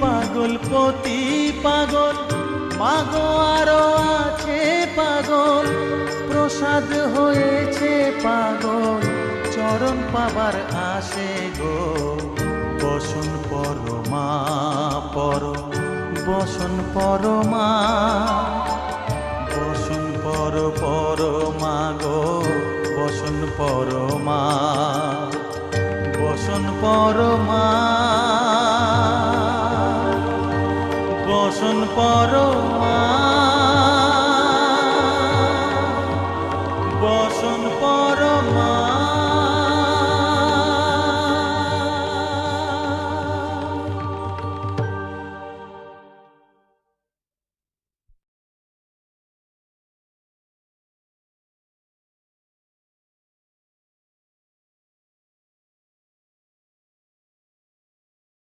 পাগল পতি পাগল, মাগো আরো আছে পাগল, প্রসাদ হয়েছে পাগল, চরণ পাবার আসে গো। বসন পরমা পর, বসন পরমা, বসন পর পরমা গো, বসন পরমা, বসন পরমা, বসন পরমা।